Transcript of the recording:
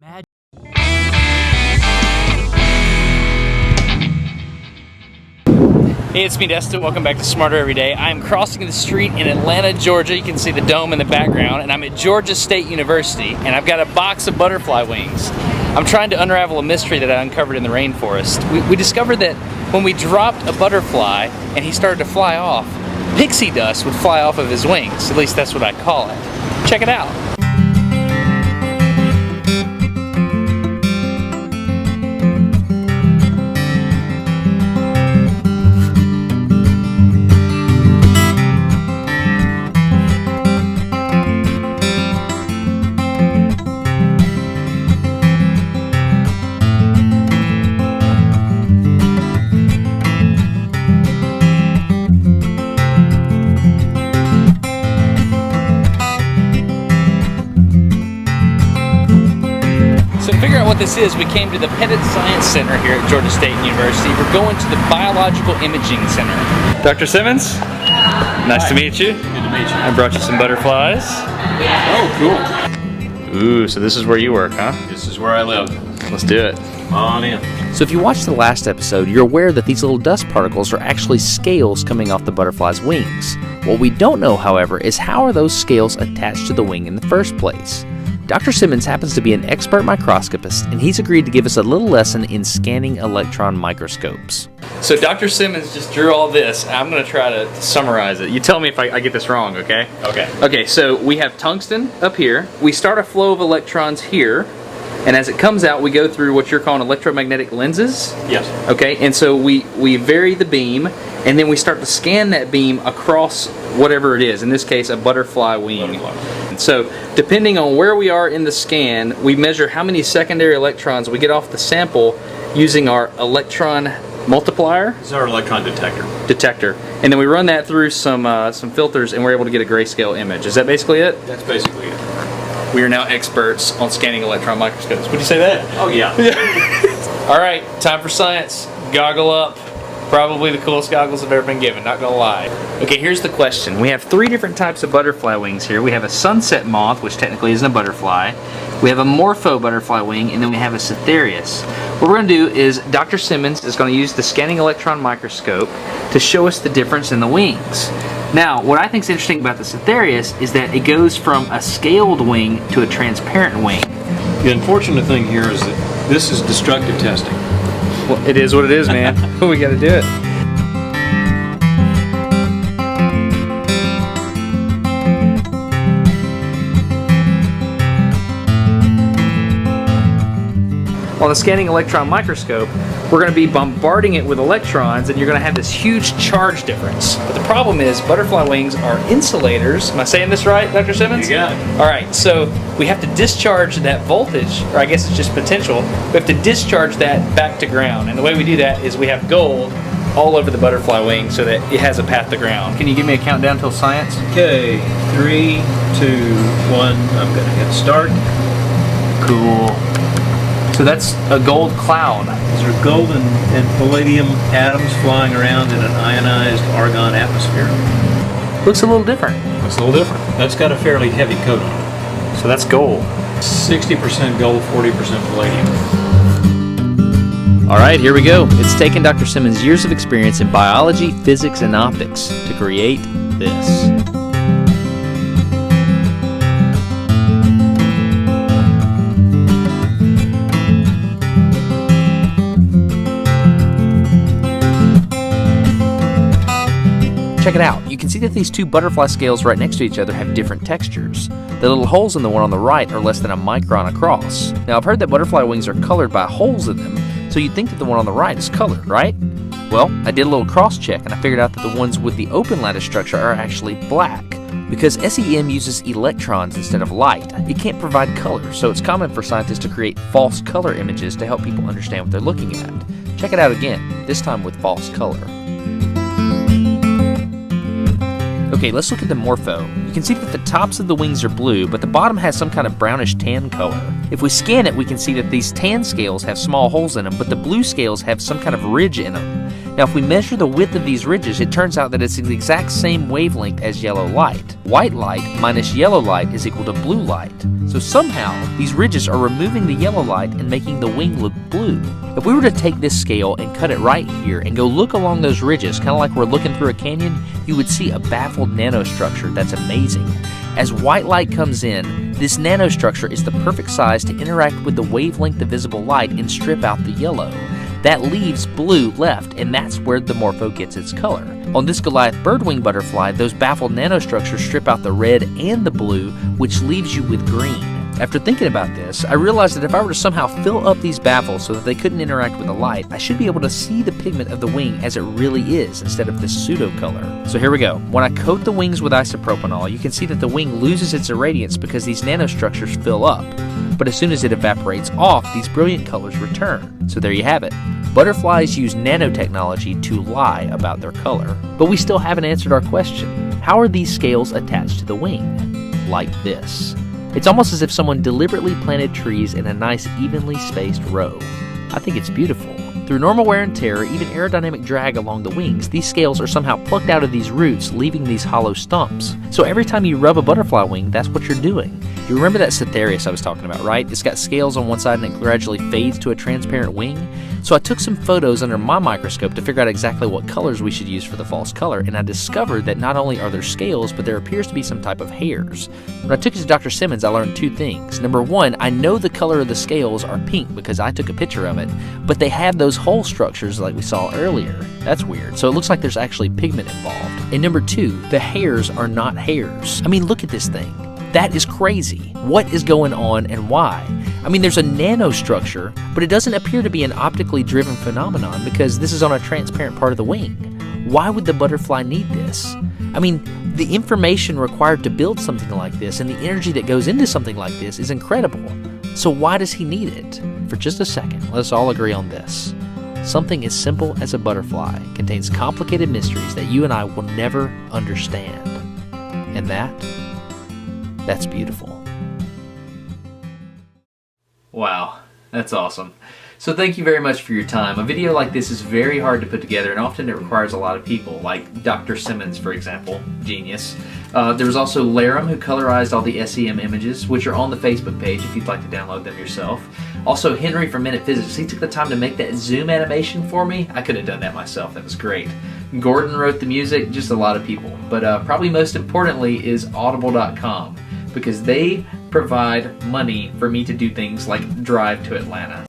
Hey, it's me, Destin. Welcome back to Smarter Every Day. I'm crossing the street in Atlanta, Georgia. You can see the dome in the background, and I'm at Georgia State University, and I've got a box of butterfly wings. I'm trying to unravel a mystery that I uncovered in the rainforest. We discovered that when we dropped a butterfly and he started to fly off, pixie dust would fly off of his wings. At least that's what I call it. Check it out. So to figure out what this is, we came to the Pettit Science Center here at Georgia State University. We're going to the Biological Imaging Center. Dr. Simmons, nice to meet you. Good to meet you. I brought you some butterflies. Oh, cool. Ooh, so this is where you work, huh? This is where I live. Let's do it. Come on in. So if you watched the last episode, you're aware that these little dust particles are actually scales coming off the butterfly's wings. What we don't know, however, is how are those scales attached to the wing in the first place? Dr. Simmons happens to be an expert microscopist, and he's agreed to give us a little lesson in scanning electron microscopes. So Dr. Simmons just drew all this. I'm going to try to summarize it. You tell me if I get this wrong, okay? Okay. Okay, so we have tungsten up here. We start a flow of electrons here, and as it comes out, we go through what you're calling electromagnetic lenses. Yes. Okay, and so we vary the beam, and then we start to scan that beam across whatever it is, in this case, a butterfly wing. So depending on where we are in the scan, we measure how many secondary electrons we get off the sample using our electron multiplier. This is our electron detector. And then we run that through some filters, and we're able to get a grayscale image. Is that basically it? That's basically it. We are now experts on scanning electron microscopes. Would you say that? Oh, yeah. All right, time for science. Goggle up. Probably the coolest goggles I've ever been given, not gonna lie. Okay, here's the question. We have three different types of butterfly wings here. We have a sunset moth, which technically isn't a butterfly. We have a morpho butterfly wing, and then we have a Cythereus. What we're gonna do is Dr. Simmons is gonna use the scanning electron microscope to show us the difference in the wings. Now, what I think is interesting about the Cythereus is that it goes from a scaled wing to a transparent wing. The unfortunate thing here is that this is destructive testing. Well, it is what it is, man. We gotta do it. On the scanning electron microscope, we're going to be bombarding it with electrons, and you're going to have this huge charge difference. But the problem is, butterfly wings are insulators. Am I saying this right, Dr. Simmons? You got it. All right, so we have to discharge that voltage, or I guess it's just potential. We have to discharge that back to ground, and the way we do that is we have gold all over the butterfly wing so that it has a path to ground. Can you give me a countdown till science? Okay, 3, 2, 1. I'm going to hit start. Cool. So that's a gold cloud. These are gold and palladium atoms flying around in an ionized argon atmosphere. Looks a little different. Looks a little different. That's got a fairly heavy coat on it. So that's gold. 60% gold, 40% palladium. All right, here we go. It's taken Dr. Simmons' years of experience in biology, physics, and optics to create this. Check it out. You can see that these two butterfly scales right next to each other have different textures. The little holes in the one on the right are less than a micron across. Now, I've heard that butterfly wings are colored by holes in them, so you'd think that the one on the right is colored, right? Well, I did a little cross-check, and I figured out that the ones with the open lattice structure are actually black. Because SEM uses electrons instead of light, it can't provide color, so it's common for scientists to create false color images to help people understand what they're looking at. Check it out again, this time with false color. Okay, let's look at the morpho. You can see that the tops of the wings are blue, but the bottom has some kind of brownish tan color. If we scan it, we can see that these tan scales have small holes in them, but the blue scales have some kind of ridge in them. Now, if we measure the width of these ridges, it turns out that it's the exact same wavelength as yellow light. White light minus yellow light is equal to blue light. So somehow, these ridges are removing the yellow light and making the wing look blue. If we were to take this scale and cut it right here and go look along those ridges, kind of like we're looking through a canyon, you would see a baffled nanostructure that's amazing. As white light comes in, this nanostructure is the perfect size to interact with the wavelength of visible light and strip out the yellow. That leaves blue left, and that's where the morpho gets its color. On this Goliath birdwing butterfly, those baffled nanostructures strip out the red and the blue, which leaves you with green. After thinking about this, I realized that if I were to somehow fill up these baffles so that they couldn't interact with the light, I should be able to see the pigment of the wing as it really is instead of this pseudo color. So here we go. When I coat the wings with isopropanol, you can see that the wing loses its irradiance because these nanostructures fill up. But as soon as it evaporates off, these brilliant colors return. So there you have it. Butterflies use nanotechnology to lie about their color. But we still haven't answered our question. How are these scales attached to the wing? Like this. It's almost as if someone deliberately planted trees in a nice evenly spaced row. I think it's beautiful. Through normal wear and tear, even aerodynamic drag along the wings, these scales are somehow plucked out of these roots, leaving these hollow stumps. So every time you rub a butterfly wing, that's what you're doing. You remember that Cythereus I was talking about, right? It's got scales on one side and it gradually fades to a transparent wing. So I took some photos under my microscope to figure out exactly what colors we should use for the false color, and I discovered that not only are there scales, but there appears to be some type of hairs. When I took it to Dr. Simmons, I learned two things. Number one, I know the color of the scales are pink because I took a picture of it, but they have those hole structures like we saw earlier. That's weird. So it looks like there's actually pigment involved. And number two, the hairs are not hairs. I mean, look at this thing. That is crazy. What is going on and why? I mean, there's a nanostructure, but it doesn't appear to be an optically driven phenomenon because this is on a transparent part of the wing. Why would the butterfly need this? I mean, the information required to build something like this and the energy that goes into something like this is incredible. So why does he need it? For just a second, let us all agree on this. Something as simple as a butterfly contains complicated mysteries that you and I will never understand. And that's beautiful. Wow, that's awesome. So thank you very much for your time. A video like this is very hard to put together, and often it requires a lot of people, like Dr. Simmons, for example, genius. There was also Laram, who colorized all the SEM images, which are on the Facebook page if you'd like to download them yourself. Also, Henry from Minute Physics, he took the time to make that zoom animation for me. I could have done that myself, that was great. Gordon wrote the music, just a lot of people. But probably most importantly is Audible.com, because they provide money for me to do things like drive to Atlanta.